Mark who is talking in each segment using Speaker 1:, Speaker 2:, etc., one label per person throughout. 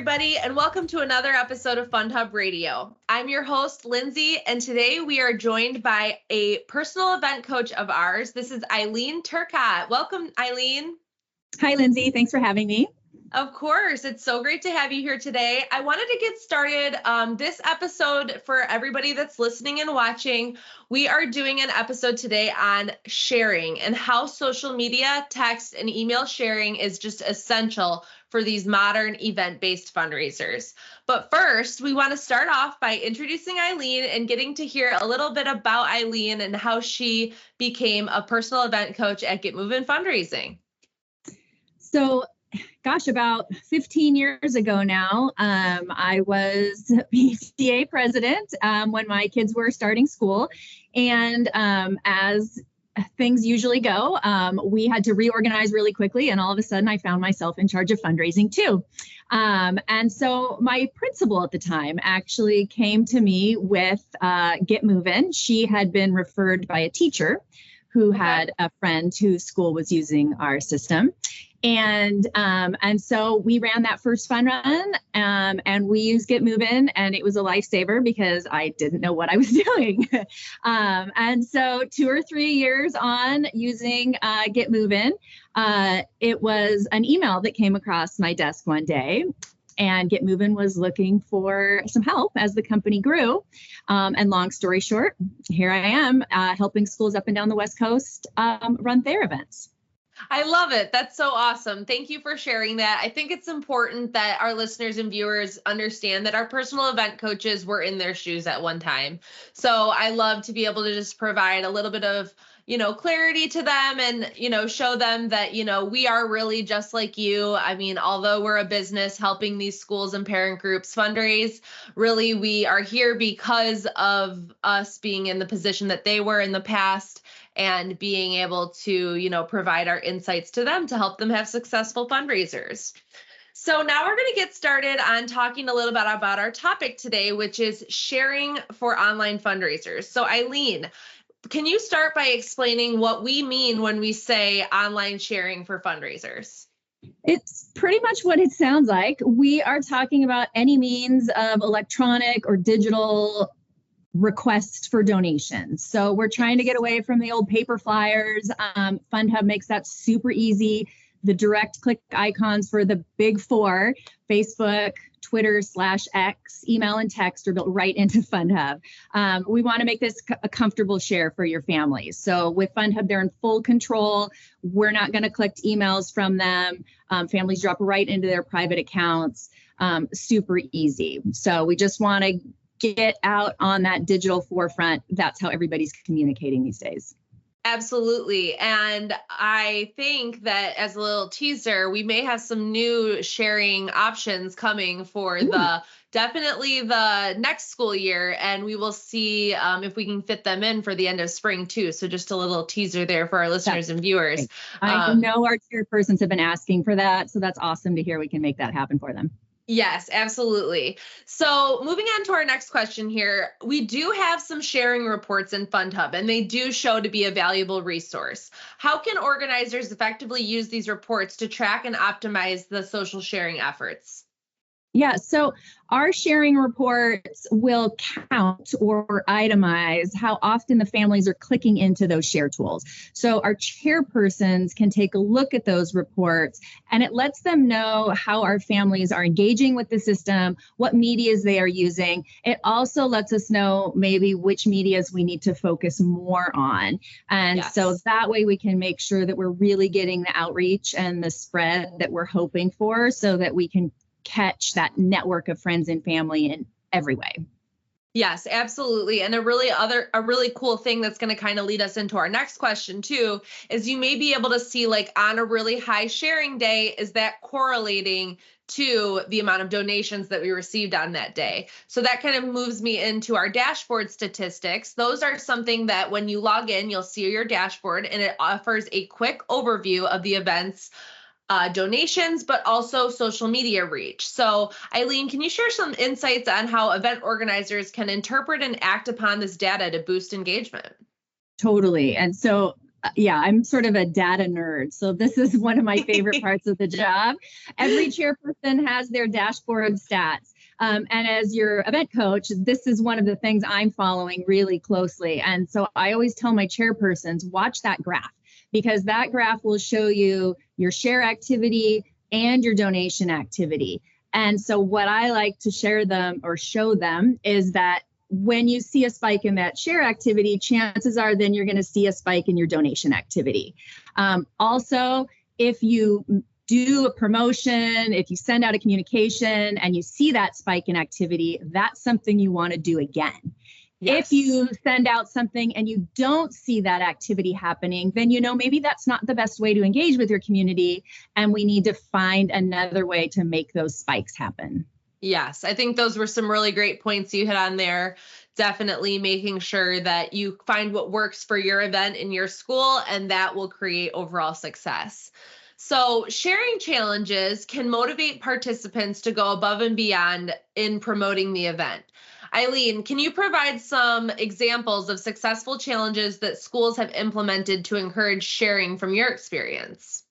Speaker 1: everybody, and welcome to another episode of Fund Hub Radio. I'm your host, Lindsay, and today we are joined by a personal event coach of ours. This is Eileen Turcotte. Welcome, Eileen.
Speaker 2: Hi, Lindsay. Thanks for having me.
Speaker 1: Of course. It's so great to have you here today. I wanted to get started this episode for everybody that's listening and watching. We are doing an episode today on sharing and how social media, text, and email sharing is just essential for these modern event-based fundraisers. But first, we want to start off by introducing Eileen and getting to hear a little bit about Eileen and how she became a personal event coach at Get Movin' Fundraising.
Speaker 2: So, about 15 years ago now, I was PTA president when my kids were starting school. And as things usually go, we had to reorganize really quickly. And all of a sudden, I found myself in charge of fundraising too. And so my principal at the time actually came to me with Get Movin'. She had been referred by a teacher who had a friend whose school was using our system. And so we ran that first fun run and we used Get Movin', and it was a lifesaver because I didn't know what I was doing. And so 2 or 3 years on using Get Movin', it was an email that came across my desk one day. And Get Movin' was looking for some help as the company grew. And long story short, here I am helping schools up and down the West Coast run their events.
Speaker 1: I love it. That's so awesome. Thank you for sharing that. I think it's important that our listeners and viewers understand that our personal event coaches were in their shoes at one time. So I love to be able to just provide a little bit of clarity to them and, show them that, we are really just like you. I mean, although we're a business helping these schools and parent groups fundraise, really, we are here because of us being in the position that they were in the past and being able to, provide our insights to them to help them have successful fundraisers. So now we're going to get started on talking a little bit about our topic today, which is sharing for online fundraisers. So Eileen, can you start by explaining what we mean when we say online sharing for fundraisers?
Speaker 2: It's pretty much what it sounds like. We are talking about any means of electronic or digital requests for donations. So we're trying to get away from the old paper flyers. FundHub makes that super easy. The direct click icons for the big four, Facebook, Twitter /X, email and text are built right into FundHub. We want to make this a comfortable share for your families. So with FundHub, they're in full control. We're not going to collect emails from them. Families drop right into their private accounts. Super easy. So we just want to get out on that digital forefront. That's how everybody's communicating these days.
Speaker 1: Absolutely. And I think that as a little teaser, we may have some new sharing options coming for definitely the next school year. And we will see if we can fit them in for the end of spring too. So just a little teaser there for our listeners and viewers.
Speaker 2: I know our chairpersons have been asking for that. So that's awesome to hear we can make that happen for them.
Speaker 1: Yes, absolutely. So moving on to our next question here, we do have some sharing reports in FundHub, and they do show to be a valuable resource. How can organizers effectively use these reports to track and optimize the social sharing efforts?
Speaker 2: Yeah, so our sharing reports will count or itemize how often the families are clicking into those share tools. So our chairpersons can take a look at those reports, and it lets them know how our families are engaging with the system, what medias they are using. It also lets us know maybe which medias we need to focus more on. And so that way we can make sure that we're really getting the outreach and the spread that we're hoping for so that we can catch that network of friends and family in every way.
Speaker 1: Yes, absolutely. And a really cool thing that's going to kind of lead us into our next question too, is you may be able to see like on a really high sharing day, is that correlating to the amount of donations that we received on that day? So that kind of moves me into our dashboard statistics. Those are something that when you log in, you'll see your dashboard, and it offers a quick overview of the events donations, but also social media reach. So Eileen, can you share some insights on how event organizers can interpret and act upon this data to boost engagement?
Speaker 2: Totally. And so Yeah, I'm sort of a data nerd. So this is one of my favorite parts of the job. Every chairperson has their dashboard stats. And as your event coach, this is one of the things I'm following really closely. And so I always tell my chairpersons, watch that graph, because that graph will show you your share activity and your donation activity. And so what I like to share them or show them is that when you see a spike in that share activity, chances are then you're going to see a spike in your donation activity. Also, if you do a promotion, if you send out a communication and you see that spike in activity, that's something you want to do again. Yes. If you send out something and you don't see that activity happening, then maybe that's not the best way to engage with your community, and we need to find another way to make those spikes happen.
Speaker 1: Yes, I think those were some really great points you hit on there. Definitely making sure that you find what works for your event in your school, and that will create overall success. So sharing challenges can motivate participants to go above and beyond in promoting the event. Eileen, can you provide some examples of successful challenges that schools have implemented to encourage sharing from your experience?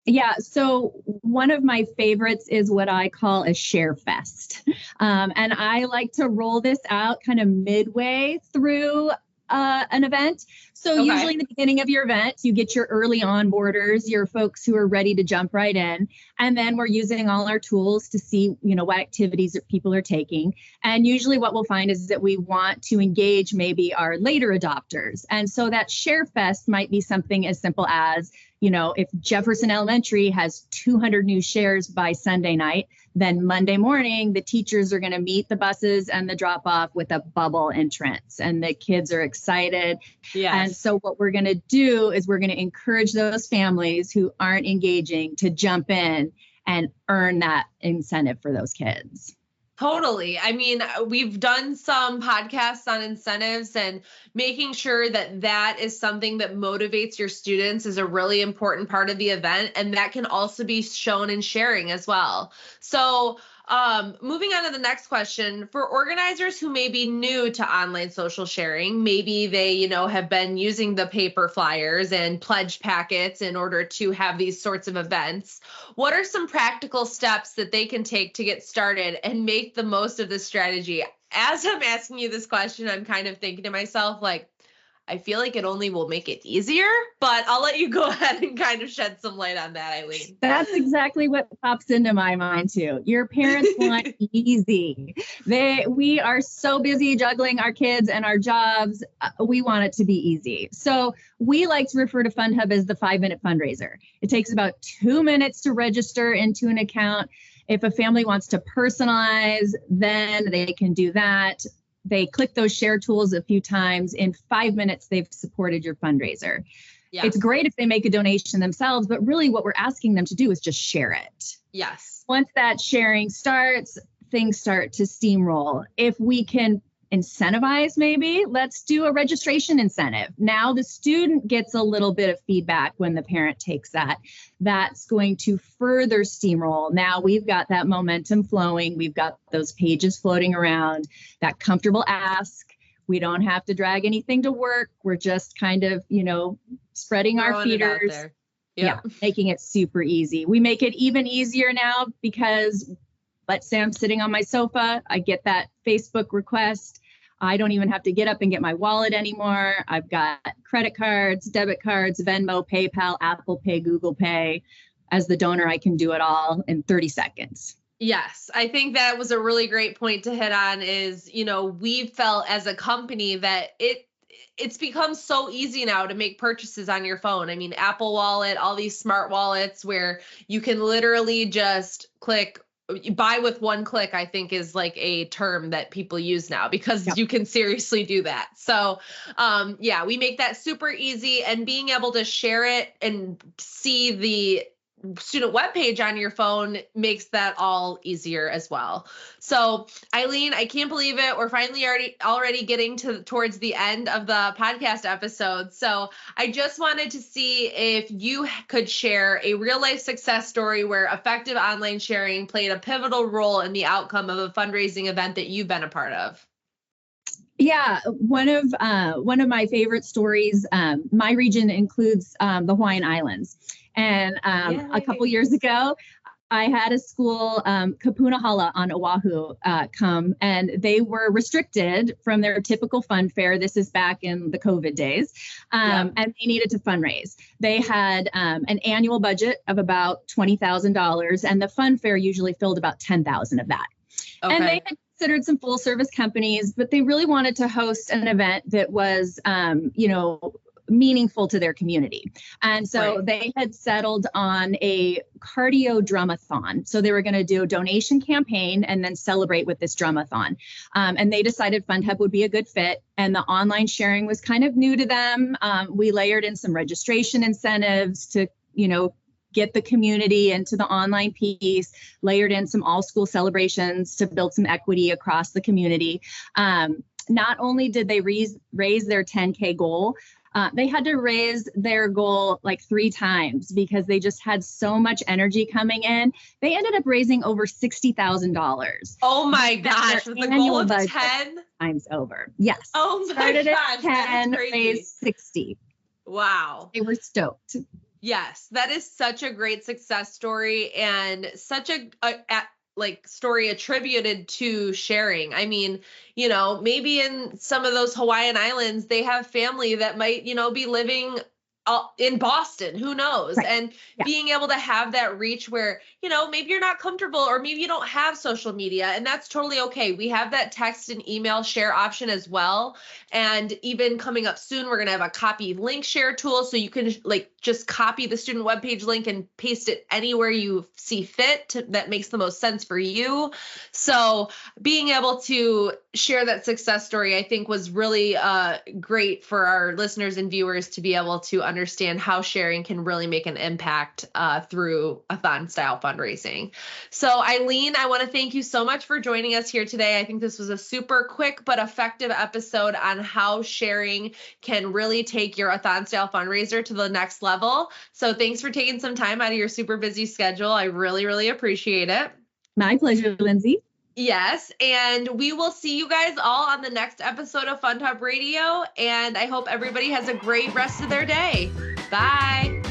Speaker 2: Yeah, so one of my favorites is what I call a share fest. And I like to roll this out kind of midway through an event. So usually in the beginning of your event, you get your early onboarders, your folks who are ready to jump right in. And then we're using all our tools to see, what activities that people are taking. And usually what we'll find is that we want to engage maybe our later adopters. And so that share fest might be something as simple as, if Jefferson Elementary has 200 new shares by Sunday night, then Monday morning, the teachers are going to meet the buses and the drop off with a bubble entrance, and the kids are excited. Yes. And so what we're going to do is we're going to encourage those families who aren't engaging to jump in and earn that incentive for those kids.
Speaker 1: Totally. I mean, we've done some podcasts on incentives, and making sure that that is something that motivates your students is a really important part of the event. And that can also be shown in sharing as well. So moving on to the next question, for organizers who may be new to online social sharing, maybe they, have been using the paper flyers and pledge packets in order to have these sorts of events. What are some practical steps that they can take to get started and make the most of this strategy? As I'm asking you this question, I'm kind of thinking to myself, I feel like it only will make it easier, but I'll let you go ahead and kind of shed some light on that, Eileen.
Speaker 2: That's exactly what pops into my mind too. Your parents want easy. We are so busy juggling our kids and our jobs. We want it to be easy. So we like to refer to FundHub as the 5-minute fundraiser. It takes about 2 minutes to register into an account. If a family wants to personalize, then they can do that. They click those share tools a few times. In 5 minutes, they've supported your fundraiser. Yeah. It's great if they make a donation themselves, but really what we're asking them to do is just share it.
Speaker 1: Yes.
Speaker 2: Once that sharing starts, things start to steamroll. If we can incentivize, maybe let's do a registration incentive. Now the student gets a little bit of feedback when the parent takes that. That's going to further steamroll. Now we've got that momentum flowing. We've got those pages floating around, that comfortable ask. We don't have to drag anything to work. We're just kind of, spreading our feeders. Yeah, making it super easy. We make it even easier now because let's say I'm sitting on my sofa, I get that Facebook request. I don't even have to get up and get my wallet anymore. I've got credit cards, debit cards, Venmo, PayPal, Apple Pay, Google Pay. As the donor, I can do it all in 30 seconds.
Speaker 1: Yes, I think that was a really great point to hit on is, we felt as a company that it's become so easy now to make purchases on your phone. I mean, Apple Wallet, all these smart wallets where you can literally just buy with one click, I think is like a term that people use now because you can seriously do that. So we make that super easy, and being able to share it and see the student webpage on your phone makes that all easier as well. So Eileen, I can't believe it. We're finally already getting towards the end of the podcast episode. So I just wanted to see if you could share a real life success story where effective online sharing played a pivotal role in the outcome of a fundraising event that you've been a part of.
Speaker 2: Yeah, one of my favorite stories. My region includes the Hawaiian Islands, and a couple
Speaker 1: Yay.
Speaker 2: years ago, I had a school, Kapunahala on Oahu, come, and they were restricted from their typical fun fair. This is back in the COVID days, and they needed to fundraise. They had an annual budget of about $20,000, and the fun fair usually filled about 10,000 of that.
Speaker 1: Okay.
Speaker 2: And they had considered some full service companies, but they really wanted to host an event that was, meaningful to their community. And so they had settled on a cardio drumathon. So they were going to do a donation campaign and then celebrate with this drumathon. And they decided FundHub would be a good fit. And the online sharing was kind of new to them. We layered in some registration incentives to, get the community into the online piece, layered in some all school celebrations to build some equity across the community. Not only did they raise their 10K goal, they had to raise their goal like 3 times because they just had so much energy coming in. They ended up raising over $60,000.
Speaker 1: Oh my gosh, with the goal of 10
Speaker 2: times over. Yes.
Speaker 1: Oh my
Speaker 2: Started
Speaker 1: gosh,
Speaker 2: at 10, raised 60.
Speaker 1: Wow.
Speaker 2: They were stoked.
Speaker 1: Yes, that is such a great success story and such a story attributed to sharing. I mean, maybe in some of those Hawaiian Islands, they have family that might, be living in Boston, who knows?
Speaker 2: Right.
Speaker 1: And being able to have that reach where, maybe you're not comfortable or maybe you don't have social media, and that's totally okay. We have that text and email share option as well. And even coming up soon, we're going to have a copy link share tool. So you can just copy the student webpage link and paste it anywhere you see fit that makes the most sense for you. So being able to share that success story, I think was really great for our listeners and viewers to be able to understand how sharing can really make an impact through a thon style fundraising. So Eileen, I want to thank you so much for joining us here today. I think this was a super quick but effective episode on how sharing can really take your Athon style fundraiser to the next level. So thanks for taking some time out of your super busy schedule. I really, really appreciate it.
Speaker 2: My pleasure, Lindsay.
Speaker 1: Yes. And we will see you guys all on the next episode of Fun Top Radio. And I hope everybody has a great rest of their day. Bye.